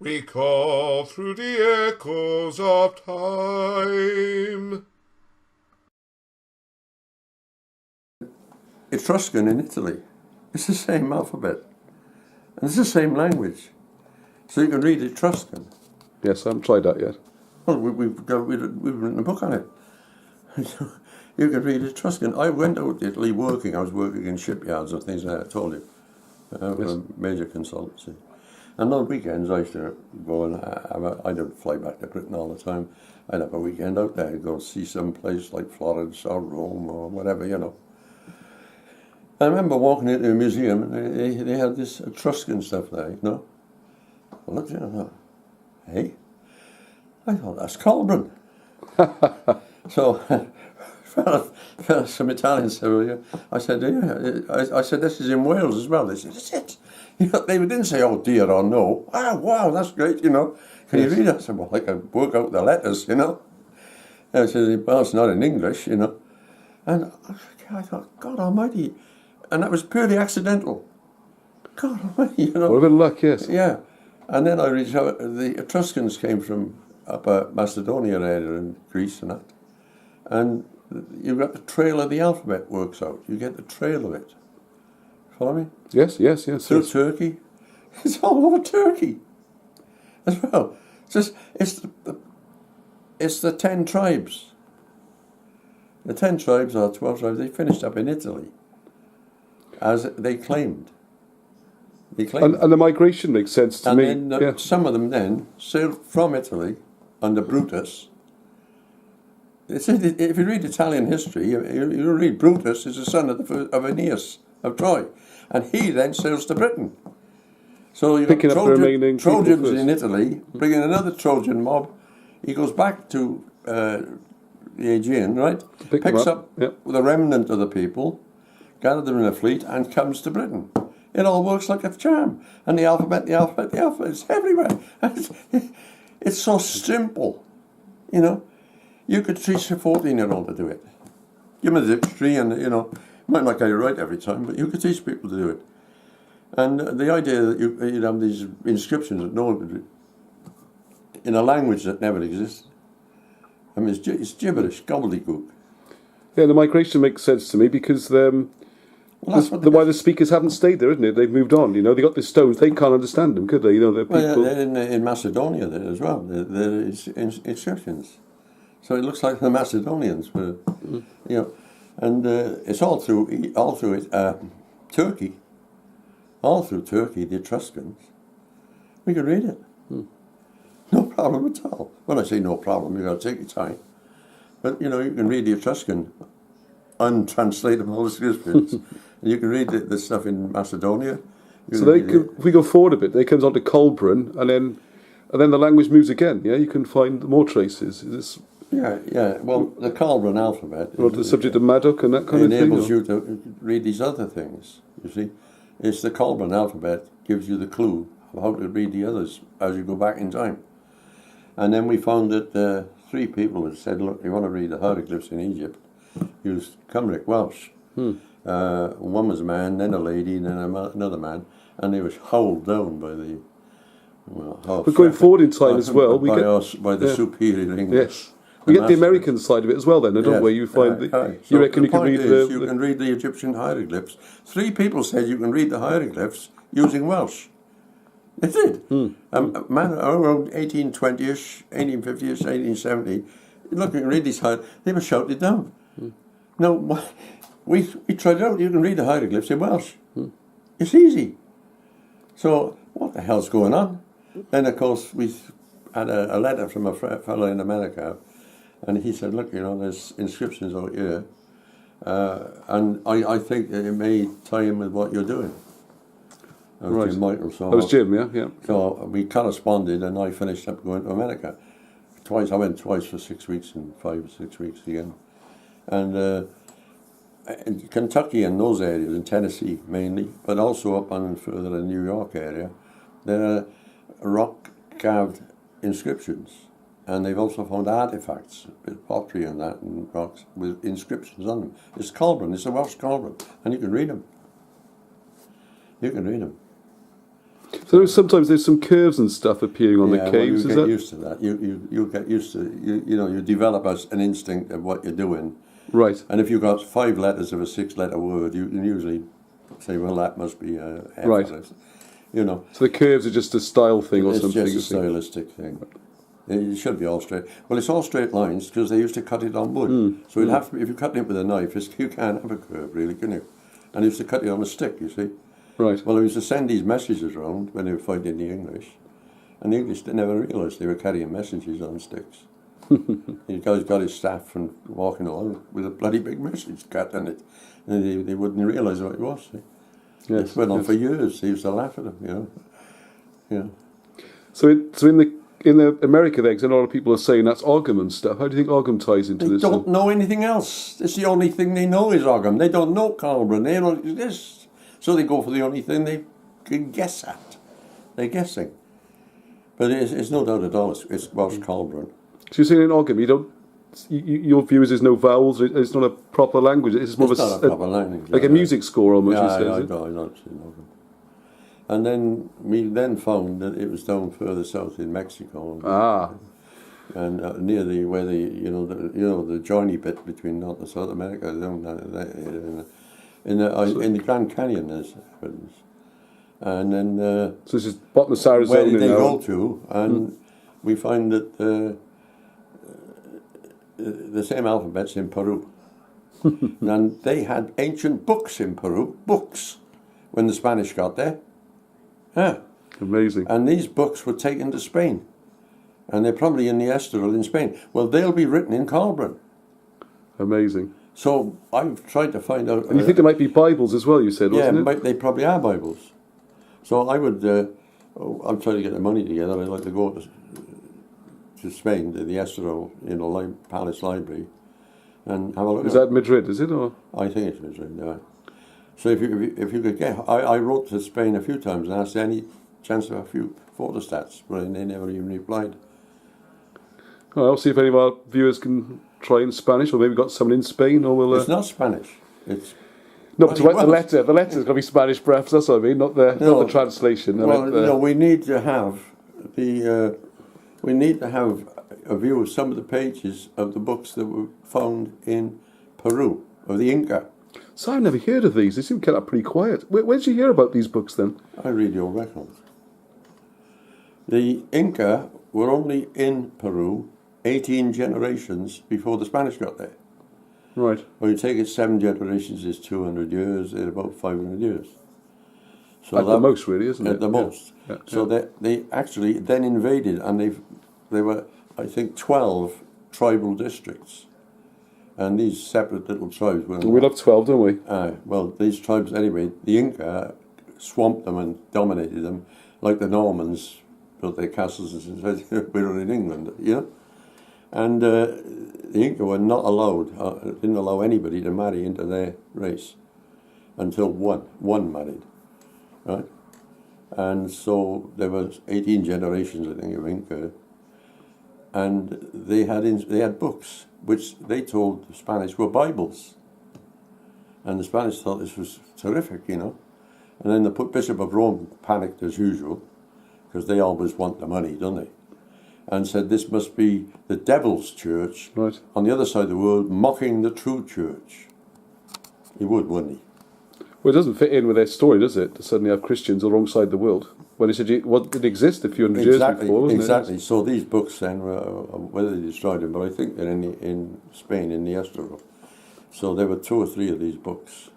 we call through the echoes of time. Etruscan in Italy. It's the same alphabet. And it's the same language. So you can read Etruscan. Yes, I haven't tried that yet. Well, we've written a book on it. You can read Etruscan. I went out to Italy working. I was working in shipyards and things like that, I told you. For a major consultancy. And on weekends I used to go and I didn't fly back to Britain all the time. I'd have a weekend out there, go see some place like Florence or Rome or whatever, you know. I remember walking into a museum and they had this Etruscan stuff there, you know. I looked at it and I thought, hey, I thought that's Colburn. So, some Italians said, well, yeah. I said, yeah. I said, this is in Wales as well. They said, is it? You know, they didn't say, oh dear or no. Ah, wow, that's great, you know. Can you read it? I said, well, I can work out the letters, you know. And I said, well, it's not in English, you know. And I thought, God almighty. And that was purely accidental. God almighty, you know. What a bit of luck, yes. Yeah. And then I reached out, the Etruscans came from Upper Macedonia area in Greece and that. And you've got the trail of the alphabet works out. You get the trail of it. Follow me? Yes. Through Turkey. It's all over Turkey as well. It's the 10 tribes. The 10 tribes or 12 tribes, they finished up in Italy, as they claimed. And the migration makes sense to me. And then some of them then sailed from Italy under Brutus. If you read Italian history, you read Brutus is the son of Aeneas of Troy, and he then sails to Britain. So you've got Trojans in Italy, bringing another Trojan mob. He goes back to the Aegean, right? Picks up the remnant of the people, gathered them in a fleet, and comes to Britain. It all works like a charm. And the alphabet, it's everywhere. It's so simple, you know. You could teach a 14-year-old to do it. Give them a dictionary and, you know, might not get it right every time, but you could teach people to do it. And the idea that you'd have these inscriptions that no one could read, in a language that never existed, I mean, it's gibberish, gobbledygook. Yeah, the migration makes sense to me because why the speakers haven't stayed there, isn't it? They've moved on. You know, they got the stones. They can't understand them, could they? You know, they're people. Well, in Macedonia there as well. There is inscriptions, so it looks like the Macedonians were, you know, and it's all through Turkey, all through Turkey. The Etruscans, we could read it, no problem at all. When I say no problem, you got to take your time, but you know, you can read the Etruscan untranslatable inscriptions. And you can read the stuff in Macedonia. So if we go forward a bit, they comes on to Colburn, and then the language moves again. Yeah, you can find more traces. Yeah. Well, the Colburn alphabet. The subject of Madoc and that kind of thing. Enables you to read these other things. You see, it's the Colburn alphabet gives you the clue of how to read the others as you go back in time. And then we found that 3 people had said, "Look, you want to read the hieroglyphs in Egypt? Use Khumric Welsh." One was a man, then a lady, and then another man, and they were howled down by the. But going forward in time as well, by the superior English. Yes, we get the American side of it as well. Then, don't we? You find you reckon you can read you can read the Egyptian hieroglyphs. 3 people said you can read the hieroglyphs using Welsh. They did. A man around 1820ish, 1850ish, 1870. Look, you can read these hieroglyphs. They were shouted down. No. We tried it out. You can read the hieroglyphs in Welsh. It's easy. So what the hell's going on? Then of course we had a letter from a fellow in America, and he said, "Look, you know, there's inscriptions out here, and I think it may tie in with what you're doing." That was Jim Michael. So that was Jim, yeah. So we corresponded, and I finished up going to America twice. I went twice for 6 weeks and 5 or 6 weeks again, and. In Kentucky and those areas, in Tennessee mainly, but also up on further in New York area, there are rock-carved inscriptions, and they've also found artifacts with pottery and that, and rocks with inscriptions on them. It's Colburn, it's a Welsh Colburn, and you can read them. So sometimes there's some curves and stuff appearing on the caves. Well, you get used to that. You get used to you develop an instinct of what you're doing. Right. And if you've got 5 letters of a 6-letter word, you can usually say, well, that must be a F. Right. So the curves are just a style thing or something. It's just a stylistic thing. It should be all straight. Well, it's all straight lines because they used to cut it on wood. So you'd have to, if you cut it with a knife, you can't have a curve, really, can you? And they used to cut it on a stick, you see. Right. Well, they used to send these messages around when they were fighting the English, and the English never realised they were carrying messages on sticks. The guy's got his staff and walking along with a bloody big message cut on it, and they wouldn't realise what it was. See? Yes, it went on for years. They used to laugh at them, So in the America there, 'cause a lot of people are saying that's Ogham and stuff. How do you think Ogham ties into this? They don't know anything else. It's the only thing they know is Ogham. They don't know Colburn. They don't exist. So they go for the only thing they can guess at. They're guessing. But it's no doubt at all it's Welsh Colburn. So you're saying in Ogham, your view is there's no vowels, it's not a proper language, it's more It's of not a proper language. like a music score almost, you say, I don't see Ogham. And then we found that it was down further south in Mexico. And near where the joiny bit between North and South America, in the Grand Canyon there's evidence. And then so this is bottom of Arizona. Where they go to, and we find that the same alphabet's in Peru. And they had ancient books in Peru, when the Spanish got there. Yeah. Amazing. And these books were taken to Spain. And they're probably in the Estoril in Spain. Well, they'll be written in Colburn. Amazing. So I've tried to find out... And you think there might be Bibles as well, you said, wasn't it? They probably are Bibles. So I would... I'm trying to get the money together. I'd like to go to Spain, to the Estoril, Palace Library, and have a look. Is that Madrid, is it? Or? I think it's Madrid, yeah. So if you could get... I wrote to Spain a few times and asked any chance of a few photostats, but they never even replied. Well, I'll see if any of our viewers can try in Spanish, or maybe got someone in Spain, or we'll... It's not Spanish. It's... No, but to write the letter. The letter's got to be Spanish, perhaps, that's what I mean, not the translation. We need to have a view of some of the pages of the books that were found in Peru, of the Inca. So I've never heard of these. They seem to get up pretty quiet. Where did you hear about these books then? I read your records. The Inca were only in Peru 18 generations before the Spanish got there. Right. Well, you take it 7 generations is 200 years, it's about 500 years. So at the most, really, isn't it? At the most. Yeah. So they actually then invaded, and they were, I think, 12 tribal districts. And these separate little tribes were... We love 12, don't we? Well, these tribes, anyway, the Inca swamped them and dominated them, like the Normans built their castles and said, we're in England, And the Inca were not allowed, didn't allow anybody to marry into their race until one married, right? And so there was 18 generations, I think, of Inca, and they had books which they told the Spanish were Bibles, and the Spanish thought this was terrific, And then the Bishop of Rome panicked as usual, because they always want the money, don't they? And said this must be the devil's church on the other side of the world, mocking the true church. He would, wouldn't he? Well, it doesn't fit in with their story, does it? To suddenly have Christians alongside the world. Well, he said it didn't exist a few hundred years before, wasn't it? Exactly. So these books then were, whether they destroyed them, but I think they're in Spain, in the Estoril. So there were 2 or 3 of these books,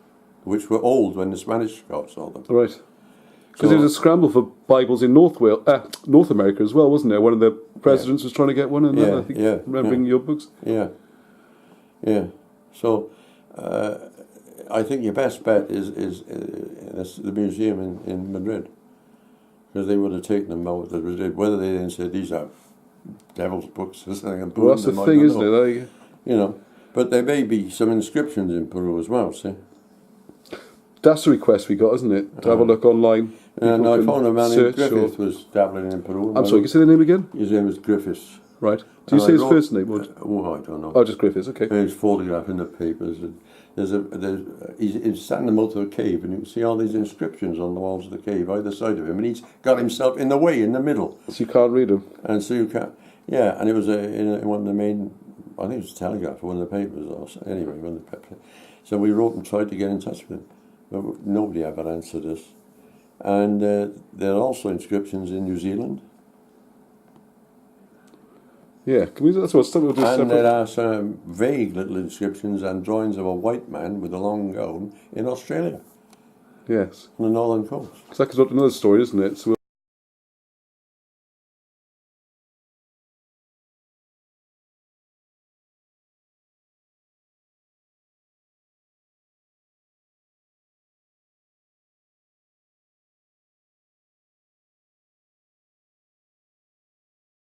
which were old when the Spanish saw them. Right. Because there was a scramble for Bibles in North America as well, wasn't there? One of the presidents was trying to get one, and I think remembering your books. Yeah. So I think your best bet is the museum in Madrid, because they would have taken them out to Madrid. Whether they then said these are devil's books or something, and well, that's the thing, isn't it? But there may be some inscriptions in Peru as well. See. That's the request we got, isn't it? To have a look online. And I found a man in Griffith was dabbling in Peru. I'm sorry, can you say the name again? His name was Griffiths. Right. Do you say his first name? I don't know. Oh, just Griffiths, okay. His photograph in the papers. he's standing in the mouth of a cave, and you can see all these inscriptions on the walls of the cave either side of him, and he's got himself in the way, in the middle. So you can't read them. And so you can't. Yeah, and it was in one of the main, I think it was the Telegraph or one of the papers. Anyway, so we wrote and tried to get in touch with him, but nobody ever answered us. And there are also inscriptions in New Zealand. Yeah, that's what some people do. And there are some vague little inscriptions and drawings of a white man with a long gown in Australia. Yes. On the northern coast. Because that comes up to another story, isn't it? So